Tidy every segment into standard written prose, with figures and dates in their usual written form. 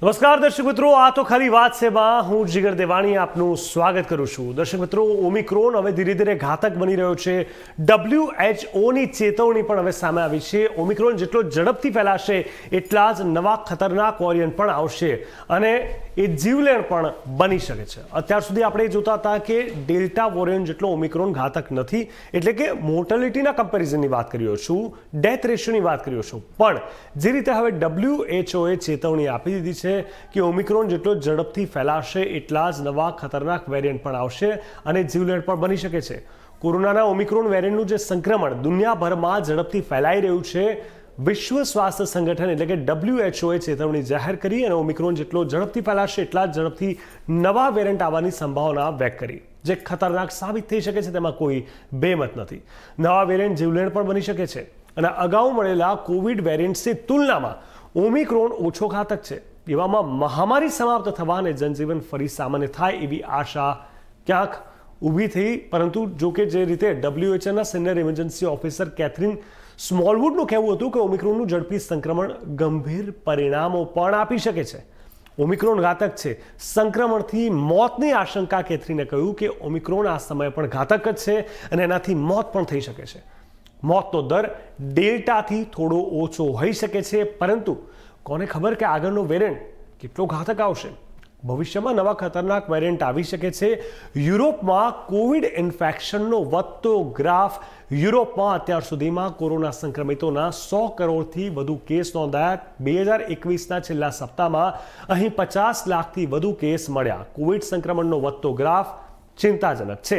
નમસ્કાર દર્શક મિત્રો, આ તો ખાલી વાત છે બા. હું જીગર દેવાણી આપનું સ્વાગત કરું છું. દર્શક મિત્રો, ઓમિક્રોન હવે ધીરે ધીરે ઘાતક બની રહ્યો છે. WHOની ચેતવણી પણ હવે સામે આવી છે. ઓમિક્રોન જેટલો ઝડપથી ફેલાશે એટલા જ નવા ખતરનાક વેરિયન્ટ પણ આવશે અને એ જીવલેણ પણ બની શકે છે. અત્યાર સુધી આપણે જોતા હતા કે ડેલ્ટા વેરિયન્ટ જેટલો ઓમિક્રોન ઘાતક નથી, એટલે કે મોર્ટાલિટીના કમ્પેરિઝનની વાત કર્યો છું, ડેથ રેશિયોની વાત કર્યો છું. પણ જે રીતે હવે WHOએ ચેતવણી આપી દીધી છે કે ઓમિક્રોન જેટલો ઝડપથી ફેલાશે એટલા જ નવા ખતરનાક વેરિયન્ટ પણ આવશે અને જીવલેણ પણ બની શકે છે. કોરોનાના ઓમિક્રોન વેરિયન્ટનું જે સંક્રમણ દુનિયાભરમાં ઝડપથી ફેલાઈ રહ્યું છે, વિશ્વ સ્વાસ્થ્ય સંગઠન એટલે કે WHOએ ચેતવણી જાહેર કરી અને ઓમિક્રોન જેટલો ઝડપથી ફેલાશે એટલા જ ઝડપથી નવા વેરિયન્ટ આવવાની સંભાવના વ્યક્ત કરી, જે ખતરનાક સાબિત થઈ શકે છે. તેમાં કોઈ બેમત નથી. નવા વેરિયન્ટ જીવલેણ પણ બની શકે છે અને અગાઉ મળેલા કોવિડ વેરિયન્ટ્સની તુલનામાં ઓમિક્રોન ઓછો ઘાતક છે. એવામાં મહામારી સમાપ્ત થવા અને જનજીવન ફરી સામાન્ય થાય એવી આશા ક્યાંક ઊભી થઈ. પરંતુ જો કે જે રીતે WHOના સિનિયર ઇમરજન્સી ઓફિસર કેથરીન સ્મોલવુડનું કહેવું હતું કે ઓમિક્રોનનું ઝડપી સંક્રમણ ગંભીર પરિણામો પણ આપી શકે છે. ઓમિક્રોન ઘાતક છે, સંક્રમણથી મોતની આશંકા. કેથરીને કહ્યું કે ઓમિક્રોન આ સમયે પણ ઘાતક જ છે અને એનાથી મોત પણ થઈ શકે છે. મોતનો દર ડેલ્ટાથી થોડો ઓછો હોઈ શકે છે, પરંતુ કોને ખબર કે આગળનો વેરિયન્ટ કેટલો ઘાતક આવશે. ભવિષ્યમાં નવા ખતરનાક વેરિયન્ટ આવી શકે છે. યુરોપમાં કોવિડ ઇન્ફેક્શનનો વધતો ગ્રાફ. યુરોપમાં અત્યાર સુધીમાં કોરોના સંક્રમિતોના 100 કરોડથી વધુ કેસ નોંધાયા. 2021ના છેલ્લા સપ્તાહમાં અહીં 50 લાખથી વધુ કેસ મળ્યા. કોવિડ સંક્રમણનો વધતો ગ્રાફ ચિંતાજનક છે.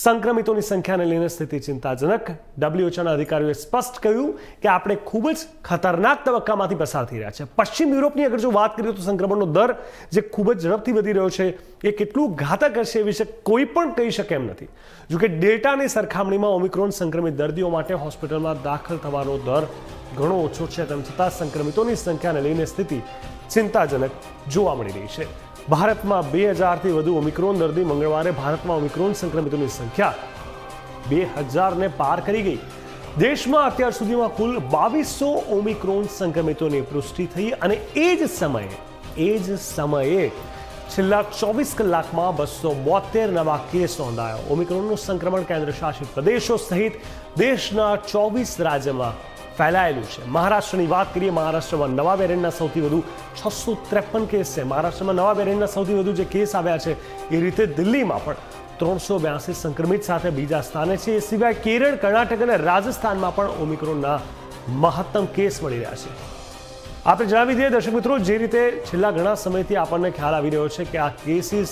સંક્રમિતોની સંખ્યાને લઈને સ્થિતિ ચિંતાજનક. WHOના અધિકારીઓએ સ્પષ્ટ કહ્યું કે આપણે ખૂબ જ ખતરનાક તબક્કામાંથી પસાર થઈ રહ્યા છે. પશ્ચિમ યુરોપની અગર જો વાત કરીએ તો સંક્રમણનો દર જે ખૂબ જ ઝડપથી વધી રહ્યો છે એ કેટલું ઘાતક હશે એ વિશે કોઈ પણ કહી શકે એમ નથી. જોકે ડેલ્ટાની સરખામણીમાં ઓમિક્રોન સંક્રમિત દર્દીઓ માટે હોસ્પિટલમાં દાખલ થવાનો દર ઘણો ઓછો છે. તેમ છતાં સંક્રમિતોની સંખ્યાને લઈને સ્થિતિ ચિંતાજનક જોવા મળી રહી છે. ભારતમાં 2000થી વધુ ઓમિક્રોન દર્દી. મંગળવારે ભારતમાં ઓમિક્રોન સંક્રમિતોની સંખ્યા 2000ને પાર કરી ગઈ. દેશમાં અત્યાર સુધીમાં કુલ 2200 ઓમિક્રોન સંક્રમિતોની પુષ્ટિ થઈ અને એ જ સમયે છેલ્લા 24 કલાકમાં 272 નવા કેસ નોંધાયા. ઓમિક્રોનનું સંક્રમણ કેન્દ્ર શાસિત પ્રદેશો સહિત દેશના 24 રાજ્યમાં ફેલાયેલું છે. મહારાષ્ટ્રની વાત કરીએ, મહારાષ્ટ્રમાં નવા વેરિયન્ટના સૌથી વધુ 653 કેસ છે. મહારાષ્ટ્રમાં નવા વેરિયન્ટના સૌથી વધુ જે કેસ આવ્યા છે એ રીતે દિલ્હીમાં પણ 382 સંક્રમિત સાથે બીજા સ્થાને છે. એ સિવાય કેરળ, કર્ણાટક અને રાજસ્થાનમાં પણ ઓમિક્રોનના મહત્તમ કેસ મળી રહ્યા છે. આપણે જણાવી દઈએ દર્શક મિત્રો, જે રીતે છેલ્લા ઘણા સમયથી આપણને ખ્યાલ આવી રહ્યો છે કે આ કેસીસ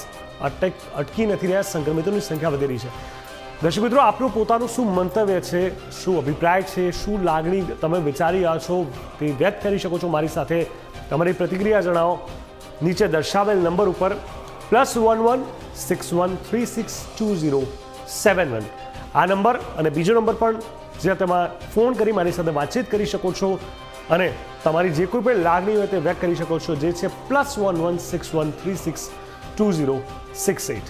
અટકી નથી રહ્યા, સંક્રમિતોની સંખ્યા વધી રહી છે. દર્શક મિત્રો, આપનું પોતાનું શું મંતવ્ય છે, શું અભિપ્રાય છે, શું લાગણી તમે વિચારી રહ્યા છો તે વ્યક્ત કરી શકો છો મારી સાથે. તમારી પ્રતિક્રિયા જણાવો નીચે દર્શાવેલ નંબર ઉપર +11 61362071 આ નંબર અને બીજો નંબર પણ જ્યાં તમે ફોન કરી મારી સાથે વાતચીત કરી શકો છો અને તમારી જે કોઈ પણ લાગણી હોય તે વ્યક્ત કરી શકો છો, જે છે +11 61362068.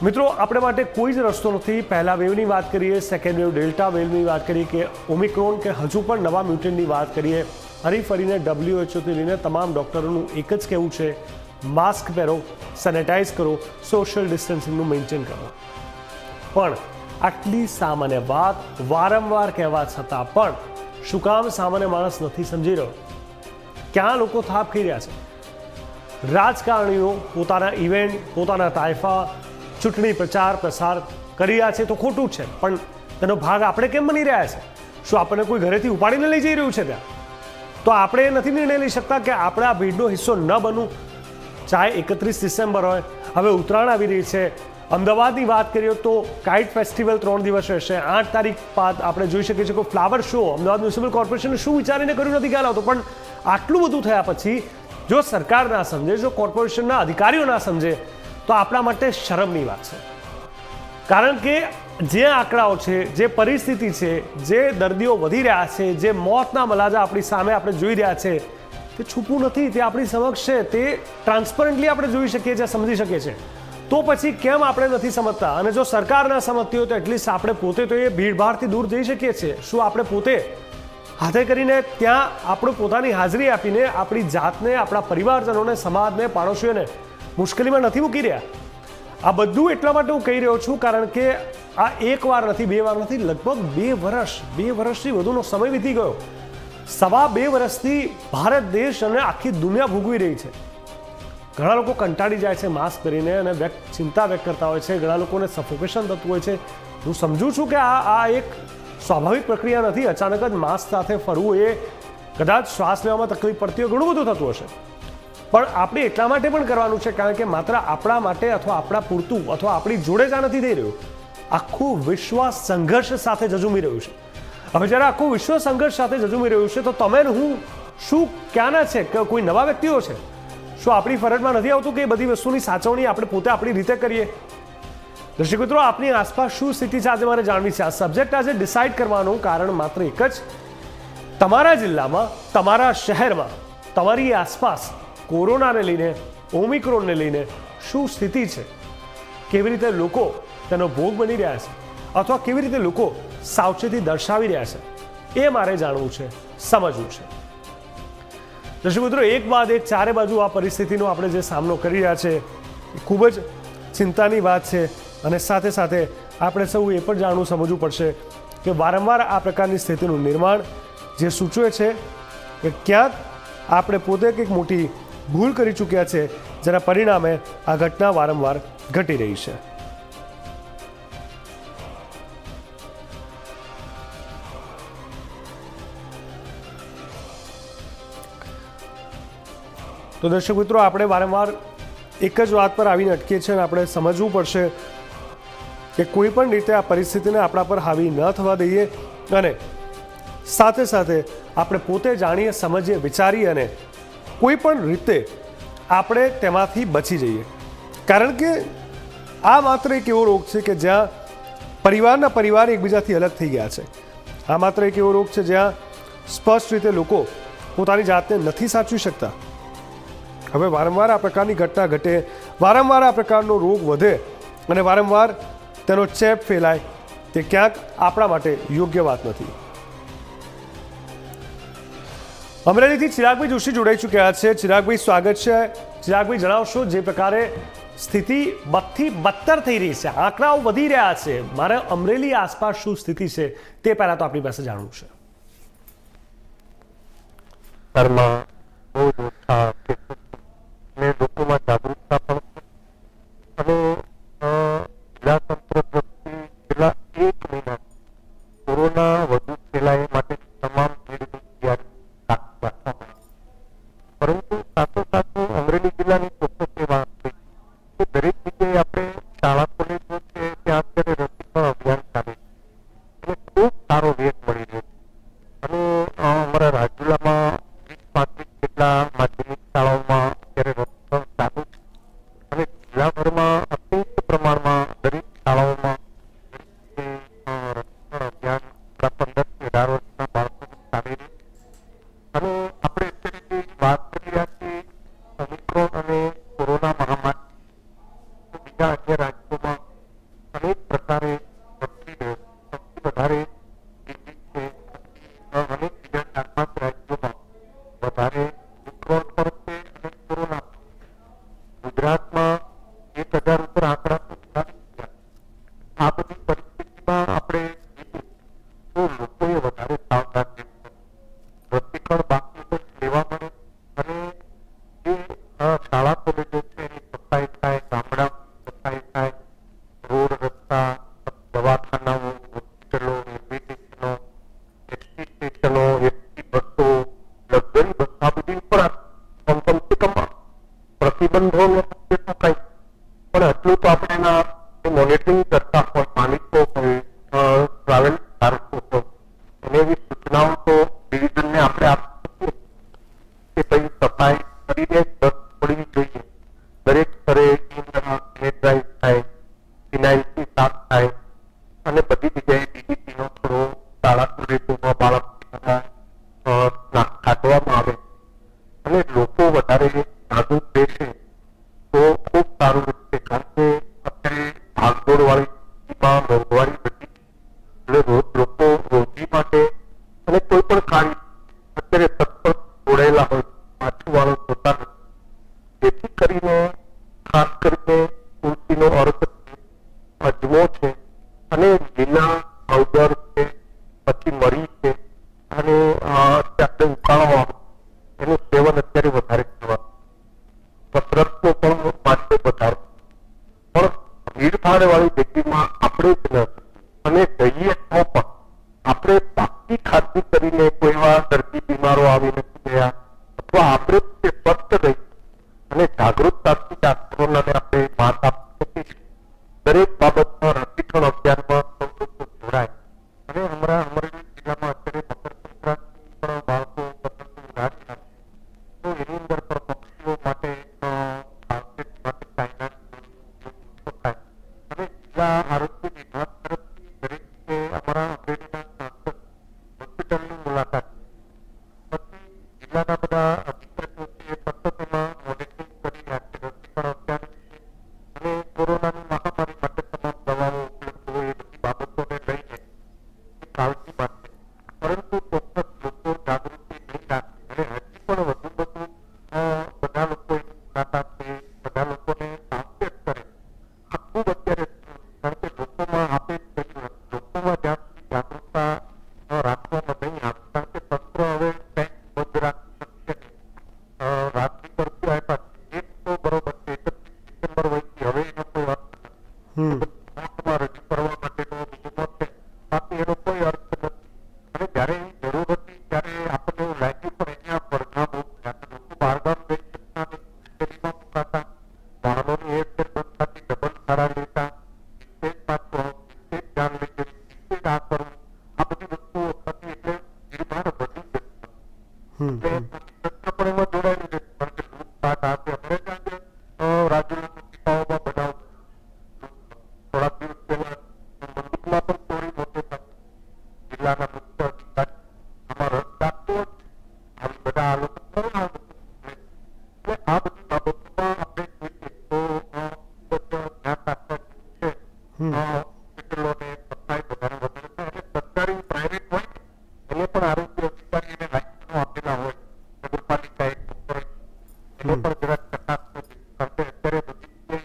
મિત્રો, આપણે માટે કોઈ જ રસ્તો નથી. પહેલા વેવની વાત કરીએ, સેકન્ડ વેવ ડેલ્ટા વેવની વાત કરીએ કે ઓમિક્રોન કે હજુ પણ નવા મ્યુટન્ટની વાત કરીએ. ફરીને WHOથી લઈને તમામ ડૉક્ટરોનું એક જ કહેવું છે, માસ્ક પહેરો, સેનેટાઈઝ કરો, સોશિયલ ડિસ્ટન્સિંગનું મેન્ટેન કરો. પણ આટલી સામાન્ય વાત વારંવાર કહેવા છતાં પણ શું કામ સામાન્ય માણસ નથી સમજી રહ્યો? ક્યાં લોકો થાપ ખાઈ રહ્યા છે? રાજકારણીઓ પોતાના ઇવેન્ટ, પોતાના તાઇફા, ચૂંટણી પ્રચાર પ્રસાર કરી રહ્યા છે તો ખોટું છે, પણ તેનો ભાગ આપણે કેમ બની રહ્યા છે? શું આપણને કોઈ ઘરેથી ઉપાડીને લઈ જઈ રહ્યું છે ત્યાં? તો આપણે નથી નિર્ણય લઈ શકતા કે આપણે આ ભીડનો હિસ્સો ન બનવું? ચાહે 31 ડિસેમ્બર હોય, હવે ઉત્તરાયણ આવી રહી છે. અમદાવાદની વાત કરીએ તો કાઇટ ફેસ્ટિવલ 3 દિવસ રહેશે. 8 તારીખ બાદ આપણે જોઈ શકીએ છીએ કે ફ્લાવર શો અમદાવાદ મ્યુનિસિપલ કોર્પોરેશને શું વિચારીને કર્યું નથી ખ્યાલ આવતો. પણ આટલું બધું થયા પછી જો સરકાર ના સમજે, જો કોર્પોરેશનના અધિકારીઓ ના સમજે તો આપણા માટે શરમની વાત છે. કારણ કે જે આંકડાઓ છે, જે પરિસ્થિતિ છે, જે દર્દીઓ વધી રહ્યા છે, જે મોતના મલાજા આપણી સામે આપણે જોઈ રહ્યા છે, તે છૂપું નથી, તે આપણી સમક્ષ છે, તે ટ્રાન્સપરન્ટલી આપણે જોઈ શકીએ છીએ, સમજી શકીએ છીએ. તો પછી કેમ આપણે નથી સમજતા? અને જો સરકાર ના સમજતી હોય તો એટલીસ્ટ આપણે પોતે તો એ ભીડભાડથી દૂર જઈ શકીએ છીએ. શું આપણે પોતે હાથે કરીને ત્યાં આપણું પોતાની હાજરી આપીને આપણી જાતને, આપણા પરિવારજનોને, સમાજને, પાડોશીઓને મુશ્કેલીમાં નથી મૂકી રહ્યા. આ બધું એટલા માટે હું કહી રહ્યો છું કારણ કે આ એક વાર નથી, બે વાર નથી, લગભગ 2 વર્ષથી વધુનો સમય વીતી ગયો. 2.5 વર્ષથી ભારત દેશ અને આખી દુનિયા ભોગવી રહી છે. ઘણા લોકો કંટાળી જાય છે માસ્ક કરીને અને ચિંતા વ્યક્ત કરતા હોય છે. ઘણા લોકોને સફોકેશન થતું હોય છે. હું સમજુ છું કે આ એક સ્વાભાવિક પ્રક્રિયા નથી. અચાનક જ માસ્ક સાથે ફરવું એ કદાચ શ્વાસ લેવામાં તકલીફ પડતી હોય, ઘણું બધું થતું હશે. પણ આપણે એટલા માટે પણ કરવાનું છે કારણ કે માત્ર આપણા માટે અથવા આપણા પૂરતું અથવા આપણી જોડે જ આ નથી થઈ રહ્યું. આખું વિશ્વ સંઘર્ષ સાથે ઝઝૂમી રહ્યું છે. હવે જ્યારે આખું વિશ્વ સંઘર્ષ સાથે ઝઝૂમી રહ્યું છે તો તમે હું શું ક્યાંના છે કે કોઈ નવા વ્યક્તિઓ છે? શું આપણી ફરજમાં નથી આવતું કે એ બધી વસ્તુની સાચવણી આપણે પોતે આપણી રીતે કરીએ? દર્શક મિત્રો, આપની આસપાસ શું સ્થિતિ છે આજે મારે જાણવી છે. આ સબ્જેક્ટ આજે ડિસાઇડ કરવાનું કારણ માત્ર એક જ, તમારા જિલ્લામાં, તમારા શહેરમાં, તમારી આસપાસ કોરોનાને લઈને, ઓમિક્રોનને લઈને શું સ્થિતિ છે, કેવી રીતે લોકો તેનો ભોગ બની રહ્યા છે અથવા કેવી રીતે લોકો સાવચેતી દર્શાવી રહ્યા છે, એ મારે જાણવું છે, સમજવું છે. દર્શક મિત્રો, એક બાદ એક ચારે બાજુ આ પરિસ્થિતિનો આપણે જે સામનો કરી રહ્યા છે એ ખૂબ જ ચિંતાની વાત છે. અને સાથે સાથે આપણે સૌ એ પણ જાણવું, સમજવું પડશે કે વારંવાર આ પ્રકારની સ્થિતિનું નિર્માણ જે સૂચવે છે કે ક્યાંક આપણે પોતે કંઈક મોટી ભૂલ કરી ચૂક્યા છે, જેના પરિણામે આ ઘટના વારંવાર ઘટી રહી છે. તો દર્શક મિત્રો, આપણે વારંવાર એક જ વાત પર આવીને અટકીએ છીએ અને આપણે સમજવું પડશે કે કોઈ પણ રીતે આ પરિસ્થિતિને આપણા પર હાવી ન થવા દઈએ અને સાથે સાથે આપણે પોતે જાણીએ, સમજીએ, વિચારીએ અને કોઈ પણ રીતે આપણે તેમાંથી બચી જઈએ. કારણ કે આ માત્ર એક એવો રોગ છે કે જ્યાં પરિવારના પરિવાર એકબીજાથી અલગ થઈ ગયા છે. આ માત્ર એક એવો રોગ છે જ્યાં સ્પષ્ટ રીતે લોકો પોતાની જાતને નથી સાચવી શકતા. હવે વારંવાર આ પ્રકારની ઘટના ઘટે, વારંવાર આ પ્રકારનો રોગ વધે અને વારંવાર તેનો ચેપ ફેલાય, તે ક્યાંક આપણા માટે યોગ્ય વાત નથી. અમરેલીથી ચિરાગભાઈ જોશી જોડાઈ ચૂક્યા છે. ચિરાગભાઈ, સ્વાગત છે. ચિરાગભાઈ, જણાવશો જે પ્રકારે સ્થિતિ બદથી બદતર થઈ રહી છે, આંકડાઓ વધી રહ્યા છે, મારે અમરેલી આસપાસ શું સ્થિતિ છે તે પહેલા તો આપણી પાસે જાણવું છે. લોકોમાં જાગૃતતા પણ છે અને જિલ્લા તંત્ર દ્રષ્ટિ છેલ્લા 1 મહિના કોરોના વધુ ફેલાય માટે તમામ પરંતુ સાથે અમરેલી જિલ્લાની ચોક્કસ વાત છે કે દરેક જગ્યાએ આપણે શાળા કોલેજો છે ત્યાં અત્યારે રસીકરણ અભિયાન ચાલે છે અને ખૂબ સારો વેગ મળી રહ્યો છે. અને અમારા રાજુલામાં 20-25 જેટલા માધ્યમિક શાળાઓમાં અત્યારે રસીકરણ ચાલુ છે અને જિલ્લાભરમાં અત્યંત પ્રમાણમાં દરેક શાળાઓમાં રસીકરણ અભિયાન 15 થી 18 વર્ષના બાળકોને ચાલી રહ્યું. અને આપણે અત્યારે જે વાત કરી રહ્યા છીએ ઓમિક્રોન અને કોરોના મહામારી બીજા અન્ય રાજ્યોમાં અનેક પ્રકારે વધતી રહ્યો છે. સૌથી વધારે દિલ્હી છે, અનેક બીજા 4-5 રાજ્યોમાં વધારે ઓમિક્રોન પણ છે અને કોરોના. ગુજરાતમાં 1000 ઉપર આંકડા પહોંચી ગયા. આ બધી પરિસ્થિતિમાં આપણે તો લોકોએ વધારે સાવધાન રહેવું. રસીકરણ બાકી તો લેવા મળે અને જે શાળા કોલેજો છે એની સફાઈ થાય, ગામડાની સફાઈ થાય, રોડ રસ્તા, દવાખાનાઓ, હોસ્પિટલો, રેલવે સ્ટેશનો, એસટી સ્ટેશનો, એસટી બસો, લક્ઝરી બસ, આ બધી ઉપર કમસે કમ પ્રતિબંધો થાય પણ એટલું તો આપણે એના મોનિટરિંગ કરતા હોય, માલિકો હોય, ટ્રાવેલ ધારકો હોય, એને એવી સૂચનાઓ તો ડિવિઝનને આપણે આપી શકીએ કે ભાઈ સફાઈ કરીને બસ છોડવી જોઈએ. દરેક સ્તરે સેનેટાઇઝ થાય, ફિનાઇલથી સાફ થાય અને બધી જગ્યાએ ડીડીટીનો થોડો શાળા કોલેજોમાં બાળકોમાં કાઢવામાં આવે અને લોકો વધારે જાગૃત રહેશે તો ખૂબ સારું રહેશે. કારણ કે અત્યારે ભાગદોડ વાળી મોંઘવારી બધી એટલે લોકો રોજી માટે અને કોઈ પણ કાર્ય આ બધી બાબતોમાં આપણે જોઈએ તો ધ્યાન રાખવા છે હોસ્પિટલોને સફાઈ વધારે અને સરકારી પ્રાઇવેટ હોય એને પણ આરોગ્ય અધિકારીને લાયસન્સ આપેલા હોય નગરપાલિકાએ એને પણ જરાક ચકાસવું કારણ કે અત્યારે બધી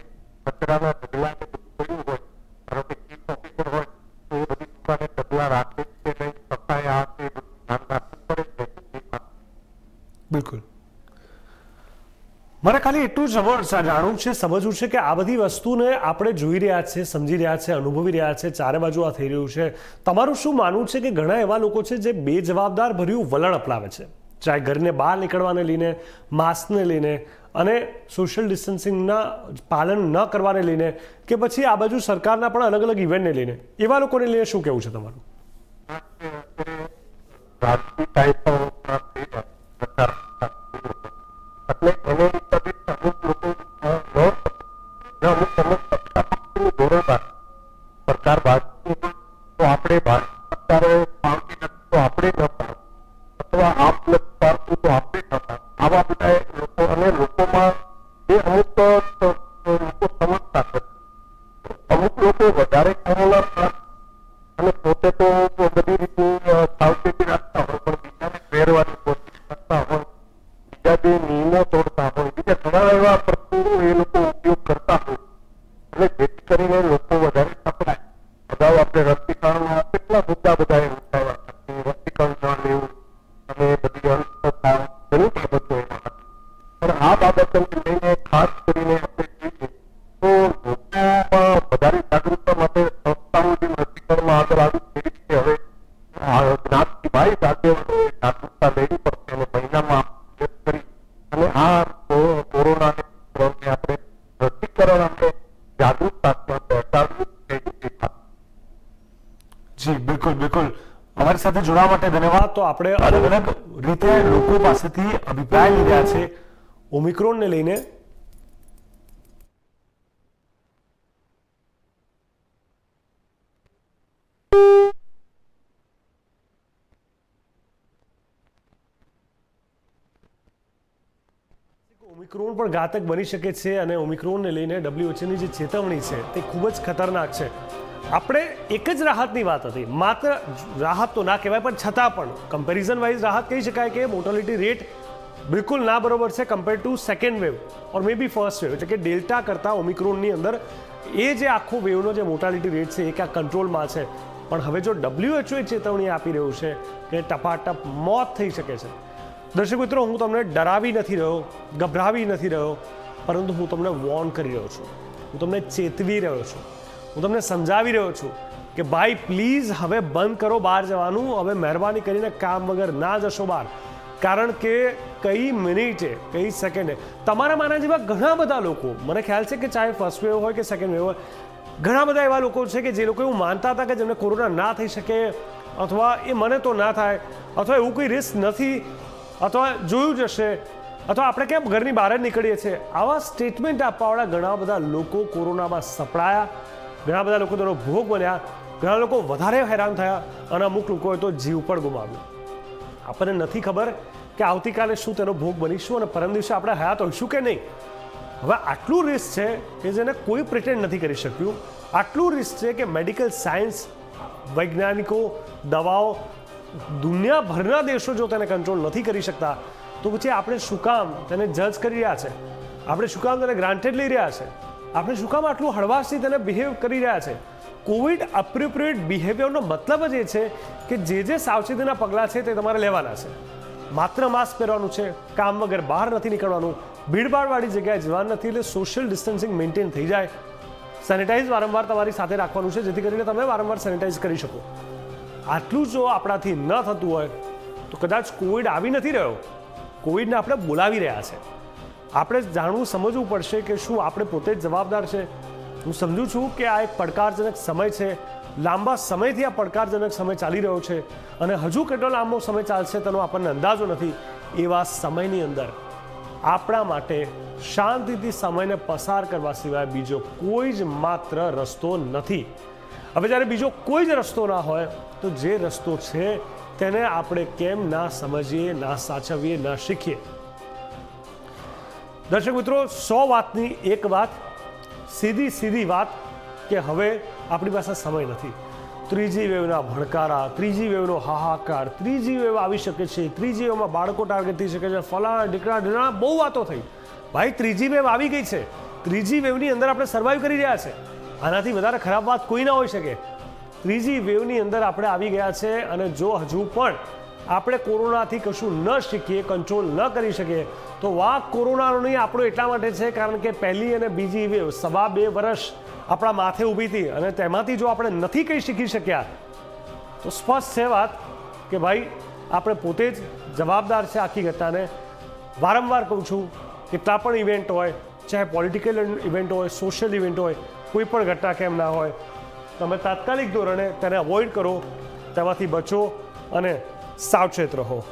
કચરાના ઢગલા ને બધું પડ્યું હોય ધારો કે ચીફ ઓફિસર હોય તો એ બધી દુકાને ઢગલા રાખે છે નહીં સફાઈ આ છે બધું ધ્યાન રાખવું પડે છે. બિલકુલ. મારે ખાલી એટલું જ જાણવું છે, સમજવું છે કે આ બધી વસ્તુને આપણે જોઈ રહ્યા છે, સમજી રહ્યા છે, અનુભવી રહ્યા છે, ચારે બાજુ આ થઈ રહ્યું છે. તમારું શું માનવું છે કે ઘણા એવા લોકો છે જે બેજવાબદાર ભર્યું વલણ અપનાવે છે, ચાહે ઘરને બહાર નીકળવાને લઈને, માસ્કને લઈને અને સોશિયલ ડિસ્ટન્સિંગના પાલન ન કરવાને લઈને કે પછી આ બાજુ સરકારના પણ અલગ અલગ ઇવેન્ટને લઈને, એવા લોકોને લઈને શું કહેવું છે તમારું? એટલે એને અમુક લોકો અમુક બરોબર સરકાર બહાર તો આપણે બહાર સરકારે પાડતી નથી તો આપણે ન પાડવું અથવા આપ પાડતું તો આપણે ન પાડવું. આવા બધા લોકો અને લોકોમાં એ અમુક લોકો સમજતા નથી. અમુક લોકો વધારે કોરોના અને પોતે તો બધી રીતે સાવચેતી રાખતા હોય પણ બીજાને પહેરવાની કોશિશ કરતા હોય, બીજા જે નિયમો તોડતા હોય, બીજા ઘણા એવા પ્રશ્નો એ લોકો ઉપયોગ કરતા હોય અને જેથી કરીને લોકો વધારે સપડાય. અગાઉ આપણે રસીકરણમાં કેટલા મુદ્દા બધા ઉઠાવ્યા, રસીકરણ ન લેવું અને બધી અંધશ્રદ્ધા ઘણી બાબતો એમાં હતી. પણ આ બાબતોને લઈને ખાસ કરીને આપણે જોઈએ તો લોકોમાં વધારે જાગૃતતા માટે સંસ્થાઓ જે રસીકરણમાં આગળ આવી છે હવે જ્ઞાતિ ભાઈ આગેવાનો જાગૃતતા લેવી પડશે અને મહિનામાં કરી અને આ કોરોનાને આપણે રસીકરણ આપણે જાગૃતતા પહોંચાડવું. જી બિલકુલ બિલકુલ. અમારી સાથે જોડાવા માટે ધન્યવાદ. તો આપણે અલગ અલગ રીતે લોકો પાસેથી અભિપ્રાય લીધા છે ઓમિક્રોનને લઈને. ઓમિક્રોન પણ ઘાતક બની શકે છે અને ઓમિક્રોનને લઈને WHOની જે ચેતવણી છે તે ખૂબ જ ખતરનાક છે. આપણે એક જ રાહતની વાત હતી, માત્ર રાહત તો ના કહેવાય પણ છતાં પણ કમ્પેરિઝન વાઇઝ રાહત કહી શકાય કે મોર્ટાલિટી રેટ બિલકુલ ના બરોબર છે compare to second wave or maybe first wave, એટલે કે ડેલ્ટા કરતાં ઓમિક્રોનની અંદર એ જે આખો વેવનો જે મોર્ટાલિટી રેટ છે એ ક્યાં કંટ્રોલમાં છે. પણ હવે જો WHO ચેતવણી આપી રહ્યું છે કે ટપાટપ મોત થઈ શકે છે. દર્શક મિત્રો, હું તમને ડરાવી નથી રહ્યો, ગભરાવી નથી રહ્યો, પરંતુ હું તમને વોર્ન કરી રહ્યો છું, હું તમને ચેતવી રહ્યો છું, હું તમને સમજાવી રહ્યો છું કે ભાઈ પ્લીઝ હવે બંધ કરો બહાર જવાનું. હવે મહેરબાની કરીને કામ વગર ના જશો બહાર, કારણ કે કઈ મિનિટે કઈ સેકન્ડે તમારા માના જેવા ઘણા બધા લોકો, મને ખ્યાલ છે કે ચાહે ફર્સ્ટ વેવ હોય કે સેકન્ડ વેવ હોય, ઘણા બધા એવા લોકો છે કે જે લોકો એવું માનતા હતા કે જેમને કોરોના ના થઈ શકે અથવા એ મને તો ના થાય અથવા એવું કોઈ રિસ્ક નથી અથવા જોયું જશે અથવા આપણે કેમ ઘરની બહાર જ નીકળીએ છીએ, આવા સ્ટેટમેન્ટ આપવાવાળા ઘણા બધા લોકો કોરોનામાં સપડાયા, ઘણા બધા લોકો તેનો ભોગ બન્યા, ઘણા લોકો વધારે હેરાન થયા અને અમુક લોકોએ તો જીવ પણ ગુમાવ્યો. આપણને નથી ખબર કે આવતીકાલે શું તેનો ભોગ બનીશું અને પરમ દિવસે આપણે હયાત હોઈશું કે નહીં. હવે આટલું રિસ્ક છે કે જેને કોઈ પ્રિટેન્ડ નથી કરી શક્યું. આટલું રિસ્ક છે કે મેડિકલ સાયન્સ, વૈજ્ઞાનિકો, દવાઓ, દુનિયાભરના દેશો જો તેને કંટ્રોલ નથી કરી શકતા તો પછી આપણે શું કામ તેને જજ કરી રહ્યા છે? આપણે શું કામ તેને ગ્રાન્ટેડ લઈ રહ્યા છે? આપણે શું કામ આટલું હળવાશથી તેને બિહેવ કરી રહ્યા છે? કોવિડ અપ્રોપ્રિએટ બિહેવિયરનો મતલબ જ એ છે કે જે સાવચેતીના પગલાં છે તે તમારે લેવાના છે. માત્ર માસ્ક પહેરવાનું છે, કામ વગર બહાર નથી નીકળવાનું, ભીડભાડવાળી જગ્યાએ જવાનું નથી, એટલે સોશિયલ ડિસ્ટન્સિંગ મેન્ટેન થઈ જાય. સેનિટાઈઝ વારંવાર તમારી સાથે રાખવાનું છે જેથી કરીને તમે વારંવાર સેનિટાઈઝ કરી શકો. આટલું જો આપણાથી ન થતું હોય તો કદાચ કોવિડ આવી નથી રહ્યો, કોવિડને આપણે બોલાવી રહ્યા છે. આપણે જાણવું સમજવું પડશે કે શું આપણે પોતે જ જવાબદાર છે. હું સમજું છું કે આ એક પડકારજનક સમય છે, લાંબા સમયથી આ પડકારજનક સમય ચાલી રહ્યો છે અને હજુ કેટલો લાંબો સમય ચાલશે તેનો આપણને અંદાજો નથી. એવા સમયની અંદર આપણા માટે શાંતિથી સમયને પસાર કરવા સિવાય બીજો કોઈ જ માત્ર રસ્તો નથી. હવે જ્યારે બીજો કોઈ જ રસ્તો ના હોય તો જે રસ્તો છે તેને આપણે કેમ ના સમજીએ, ના સાચવીએ, ના શીખીએ? દર્શક મિત્રો, 100 વાતની એક વાત, સીધી વાત કે હવે આપણી પાસે સમય નથી. ત્રીજી વેવના ભણકારા, ત્રીજી વેવનો હાહાકાર, ત્રીજી વેવ આવી શકે છે, ત્રીજી વેવમાં બાળકો ટાર્ગેટ થઈ શકે છે, ફલાણા ઢીકણા ઢીકણા, બહુ વાતો થઈ. ભાઈ, ત્રીજી વેવ આવી ગઈ છે. ત્રીજી વેવની અંદર આપણે સર્વાઈવ કરી રહ્યા છે. આનાથી વધારે ખરાબ વાત કોઈ ના હોઈ શકે. ત્રીજી વેવની અંદર આપણે આવી ગયા છે અને જો હજુ પણ આપણે કોરોનાથી કશું ન શીખીએ, કંટ્રોલ ન કરી શકીએ, તો વાંક કોરોનાનો નહીં, આપણો એટલા માટે છે કારણ કે પહેલી અને બીજી વેવ 2.5 વર્ષ આપણા માથે ઊભી હતી અને તેમાંથી જો આપણે નથી કંઈ શીખી શક્યા તો સ્પષ્ટ છે વાત કે ભાઈ આપણે પોતે જ જવાબદાર છે આખી ઘટનાને. વારંવાર કહું છું, કેટલા પણ ઇવેન્ટ હોય, ચાહે પોલિટિકલ ઇવેન્ટ હોય, સોશિયલ ઇવેન્ટ હોય, કોઈ પણ ઘટના કેમ ના હોય, તમે તાત્કાલિક ધોરણે તેને અવોઇડ કરો, તેમાંથી બચો અને સાવચેત રહો.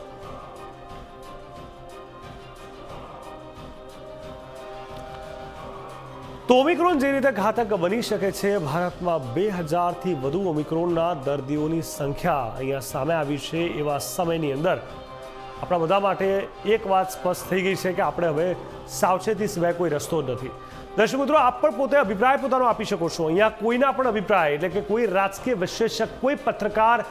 તો ઓમિક્રોન જે રીતે ઘાતક બની શકે છે, ભારતમાં 2000થી વધુ ઓમિક્રોનના દર્દીઓની સંખ્યા અહીંયા સામે આવી છે. એવા સમયની અંદર આપણા બધા માટે એક વાત સ્પષ્ટ થઈ ગઈ છે કે આપણે હવે સાવચેતી સિવાય કોઈ રસ્તો જ નથી. દર્શક મિત્રો, આપ પણ પોતે અભિપ્રાય પોતાનો આપી શકો છો. અહીંયા કોઈના પણ અભિપ્રાય, એટલે કે કોઈ રાજકીય વિશ્લેષક, કોઈ પત્રકાર,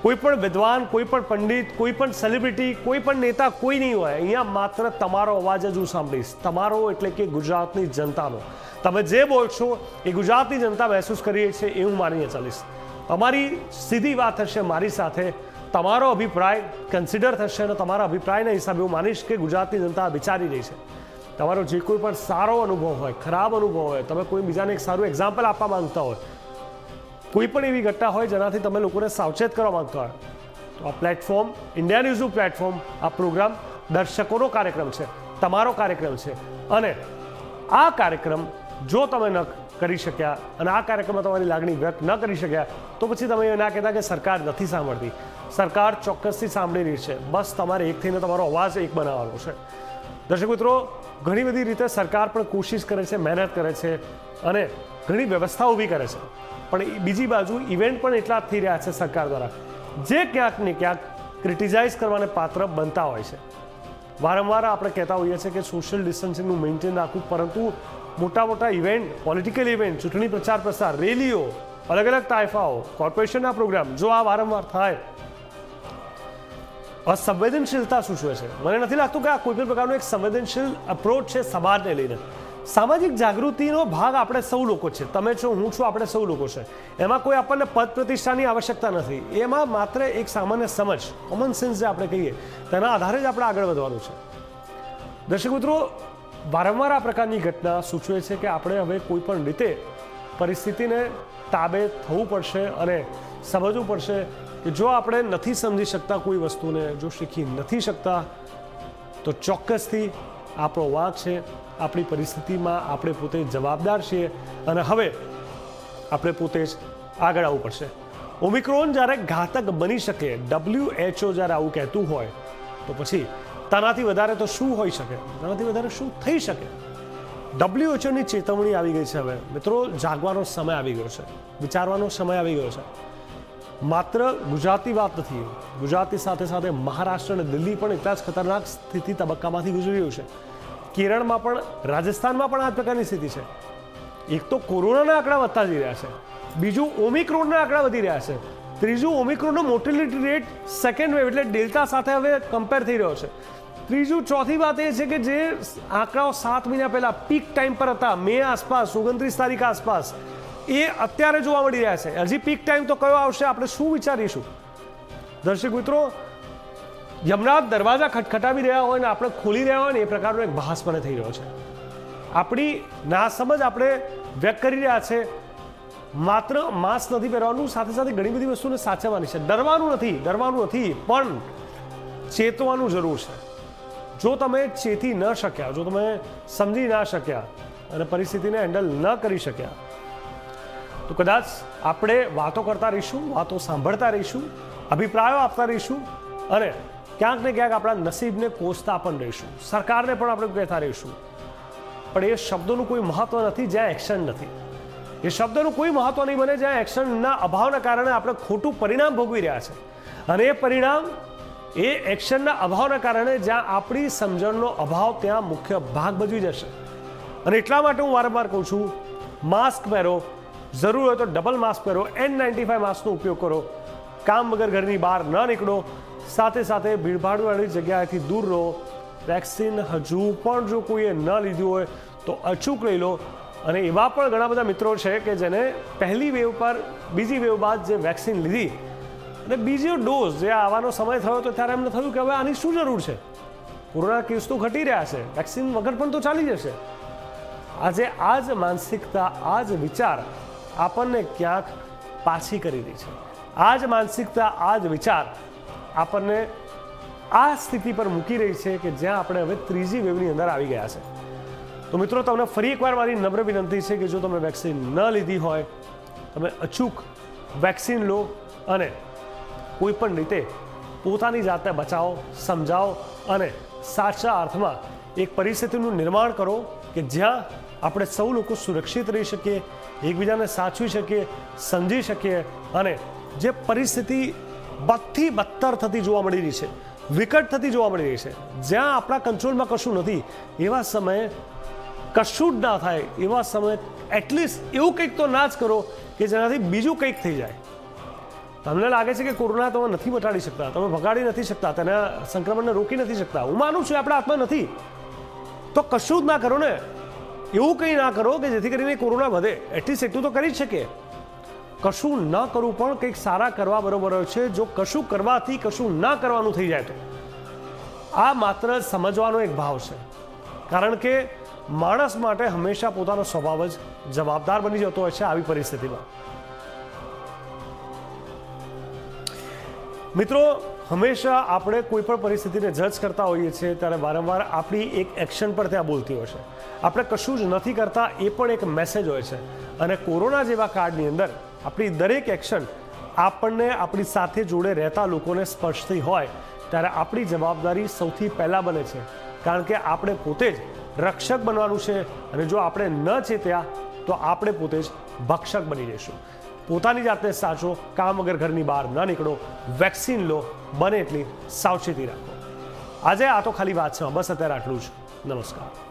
કોઈ પણ વિદ્વાન, કોઈ પણ પંડિત, કોઈ પણ સેલિબ્રિટી, કોઈ પણ નેતા, કોઈ નહીં હોય. અહીંયા માત્ર તમારો અવાજ જ હું સાંભળીશ. તમારો એટલે કે ગુજરાતની જનતાનો. તમે જે બોલશો એ ગુજરાતની જનતા મહેસૂસ કરી છે એ હું માનીને ચાલીશ. તમારી સીધી વાત થશે મારી સાથે, તમારો અભિપ્રાય કન્સિડર થશે અને તમારા અભિપ્રાયના હિસાબે હું માનીશ કે ગુજરાતની જનતા વિચારી રહી છે. તમારો જે કોઈ પણ સારો અનુભવ હોય, ખરાબ અનુભવ હોય, તમે કોઈ બીજાને એક સારું એક્ઝામ્પલ આપવા માંગતા હોય, કોઈ પણ એવી ઘટના હોય જેનાથી તમે લોકોને સાવચેત કરવા માંગતા હોય, તો આ પ્લેટફોર્મ, ઇન્ડિયા ન્યૂઝનું પ્લેટફોર્મ, આ પ્રોગ્રામ દર્શકોનો કાર્યક્રમ છે, તમારો કાર્યક્રમ છે. અને આ કાર્યક્રમ જો તમે ન કરી શક્યા અને આ કાર્યક્રમમાં તમારી લાગણી વ્યક્ત ન કરી શક્યા તો પછી તમે એ ના કહેતા કે સરકાર નથી સાંભળતી. સરકાર ચોક્કસથી સાંભળી રહી છે. બસ તમારે એક થઈને તમારો અવાજ એક બનાવવાનો છે. દર્શક મિત્રો, ઘણી બધી રીતે સરકાર પણ કોશિશ કરે છે, મહેનત કરે છે અને ઘણી વ્યવસ્થા ઊભી કરે છે. પણ બીજી બાજુ ઇવેન્ટ પણ એટલા થઈ રહ્યા છે સરકાર દ્વારા જે ક્યાંક ને ક્યાંક ક્રિટિસાઇઝ કરવાને પાત્ર બનતા હોય છે. વારંવાર આપણે કહેતા હોઈએ છીએ કે સોશિયલ ડિસ્ટન્સિંગનું મેન્ટેન રાખવું, પરંતુ મોટા ઇવેન્ટ, પોલિટિકલ ઇવેન્ટ, ચૂંટણી પ્રચાર પ્રસાર, રેલીઓ, અલગ અલગ તાઇફાઓ, કોર્પોરેશનના પ્રોગ્રામ, જો આ વારંવાર થાય, અસંવેદનશીલતા સૂચવે છે. મને નથી લાગતું કે આ કોઈ પણ પ્રકારનો એક સંવેદનશીલ અપ્રોચ છે સમાજને લઈને. સામાજિક જાગૃતિનો ભાગ આપણે સૌ લોકો છે. તમે છો, હું છું, આપણે સૌ લોકો છે. એમાં કોઈ આપણને પદ પ્રતિષ્ઠાની આવશ્યકતા નથી. એમાં માત્ર એક સામાન્ય સમજ, કોમન સેન્સ જે આપણે કહીએ, તેના આધારે જ આપણે આગળ વધવાનું છે. દર્શક મિત્રો, વારંવાર આ પ્રકારની ઘટના સૂચવે છે કે આપણે હવે કોઈ પણ રીતે પરિસ્થિતિને તાબે થવું પડશે અને સમજવું પડશે કે જો આપણે નથી સમજી શકતા કોઈ વસ્તુને, જો શીખી નથી શકતા, તો ચોક્કસથી આપણો વાંક છે. આપણી પરિસ્થિતિમાં આપણે પોતે જવાબદાર છીએ અને હવે આપણે પોતે જ આગળ આવવું પડશે. ઓમિક્રોન જ્યારે ઘાતક બની શકે, WHO જ્યારે આવું કહેતું હોય, તો પછી તેનાથી વધારે તો શું હોઈ શકે? તેનાથી વધારે શું થઈ શકે? WHOની ચેતવણી આવી ગઈ છે. હવે મિત્રો, જાગવાનો સમય આવી ગયો છે, વિચારવાનો સમય આવી ગયો છે. માત્ર ગુજરાતની વાત નથી, ગુજરાતની સાથે સાથે મહારાષ્ટ્ર અને દિલ્હી પણ એટલા જ ખતરનાક સ્થિતિ તબક્કામાંથી ગુજરી રહ્યું છે. કેરળમાં પણ, રાજસ્થાનમાં પણ આ પ્રકારની સ્થિતિ છે. એક તો કોરોનાના આંકડા વધતા જઈ રહ્યા છે, બીજું ઓમિક્રોનના આંકડા વધી રહ્યા છે, ત્રીજું ઓમિક્રોનનો મોર્ટેલિટી રેટ સેકન્ડ વેવ એટલે ડેલ્ટા સાથે હવે કમ્પેર થઈ રહ્યો છે. ત્રીજું, ચોથી વાત એ છે કે જે આંકડાઓ 7 મહિના પહેલા પીક ટાઈમ પર હતા, મે આસપાસ, 29 તારીખ આસપાસ, એ અત્યારે જોવા મળી રહ્યા છે. હજી પીક ટાઈમ તો કયો આવશે, આપણે શું વિચારીશું? દર્શક મિત્રો, યમરાજ દરવાજા ખટખટાવી રહ્યા હોય ને આપણે ખોલી રહ્યા હોય ને એ પ્રકારનો એક ભાસ મને થઈ રહ્યો છે. આપણી નાસમજ આપણે વ્યક્ત કરી રહ્યા છે. માત્ર માસ્ક નથી પહેરવાનું, સાથે સાથે ઘણી બધી વસ્તુને સાચવવાની છે. ડરવાનું નથી, પણ ચેતવાનું જરૂર છે. જો તમે ચેતી ન શક્યા, જો તમે સમજી ના શક્યા અને પરિસ્થિતિને હેન્ડલ ન કરી શક્યા, તો કદાચ આપણે વાતો કરતા રહીશું, વાતો સાંભળતા રહીશું, અભિપ્રાયો આપતા રહીશું અને ક્યાંક ને ક્યાંક આપણા નસીબને કોસતા પણ રહીશું, સરકારને પણ આપણે કહેતા રહીશું. પણ એ શબ્દોનું કોઈ મહત્વ નથી જ્યાં એક્શન નથી. એ શબ્દોનું કોઈ મહત્વ નહીં બને જ્યાં એક્શનના અભાવના કારણે આપણે ખોટું પરિણામ ભોગવી રહ્યા છે. અને એ પરિણામ એ એક્શનના અભાવના કારણે જ્યાં આપણી સમજણનો અભાવ ત્યાં મુખ્ય ભાગ ભજવી જશે. અને એટલા માટે હું વારંવાર કહું છું, માસ્ક પહેરો, જરૂર હોય તો ડબલ માસ્ક પહેરો, N95 માસ્કનો ઉપયોગ કરો, કામ વગર ઘરની બહાર ન નીકળો, સાથે સાથે ભીડભાડવાળી જગ્યાએથી દૂર રહો. વેક્સિન હજુ પણ જો કોઈએ ન લીધું હોય તો અચૂક લઈ લો. અને એવા પણ ઘણા બધા મિત્રો છે કે જેને પહેલી વેવ પર બીજી વેવ બાદ જે વેક્સિન લીધી અને બીજો ડોઝ જે આવવાનો સમય થયો તો ત્યારે એમને થયું કે હવે આની શું જરૂર છે, કોરોના કેસ તો ઘટી રહ્યા છે, વેક્સિન વગર પણ તો ચાલી જશે. આજે આ જ માનસિકતા, આ જ વિચાર આપણને ક્યાંક પાછી કરી રહી છે. આ જ માનસિકતા, આ જ વિચાર આપણને આ સ્થિતિ પર મૂકી રહી છે કે જ્યાં આપણે હવે ત્રીજી વેવની અંદર આવી ગયા છે. તો મિત્રો, તમને ફરી એકવાર મારી નમ્ર વિનંતી છે કે જો તમે વેક્સિન ન લીધી હોય, તમે અચૂક વેક્સિન લો અને કોઈ પણ રીતે પોતાની જાતને બચાવો, સમજાવો અને સાચા અર્થમાં એક પરિસ્થિતિનું નિર્માણ કરો કે જ્યાં આપણે સૌ લોકો સુરક્ષિત રહી શકીએ, એકબીજાને સાચવી શકીએ, સમજી શકીએ. અને જે પરિસ્થિતિ બદથી બદતર થતી જોવા મળી રહી છે, વિકટ થતી જોવા મળી રહી છે, જ્યાં આપણા કંટ્રોલમાં કશું નથી, એવા સમયે કશું જ ના થાય, એવા સમયે એટલીસ્ટ એવું કંઈક તો ના જ કરો કે જેનાથી બીજું કંઈક થઈ જાય. તમને લાગે છે કે કોરોના તમે નથી મટાડી શકતા, તમે ભગાડી નથી શકતા, તેના સંક્રમણને રોકી નથી શકતા, હું માનું છું આપણા હાથમાં નથી, તો કશું જ ના કરો ને. એવું કંઈ ના કરો કે જેથી કરીને કોરોના વધે. એટલીસ્ટ એટલું તો કરી જ શકીએ. કશું ન કરવું પણ કંઈક સારા કરવા બરોબર છે. જો કશું કરવાથી કશું ના કરવાનું થઈ જાય તો આ માત્ર સમજવાનો એક ભાવ છે. કારણ કે માણસ માટે હંમેશા પોતાનો સ્વભાવ જ જવાબદાર બની જતો હોય છે આવી પરિસ્થિતિમાં. મિત્રો, હંમેશા આપણે કોઈ પણ પરિસ્થિતિને જજ કરતા હોઈએ છીએ ત્યારે વારંવાર આપણી એક એક્શન પર ત્યાં બોલતી હોય છે. આપણે કશું જ નથી કરતા એ પણ એક મેસેજ હોય છે. અને કોરોના જેવા કાળની અંદર આપણી દરેક એક્શન આપણને આપણી સાથે જોડે રહેતા લોકોને સ્પર્શતી હોય ત્યારે આપણી જવાબદારી સૌથી પહેલાં બને છે. કારણ કે આપણે પોતે જ રક્ષક બનવાનું છે અને જો આપણે ન ચેત્યા તો આપણે પોતે જ ભક્ષક બની જઈશું. પોતાની જાતને સાચો, કામ વગર ઘરની બહાર ન નીકળો, વેક્સિન લો, બને એટલી સાવચેતી રાખો. આજે આ તો ખાલી વાત છે. બસ અત્યારે આટલું જ. નમસ્કાર.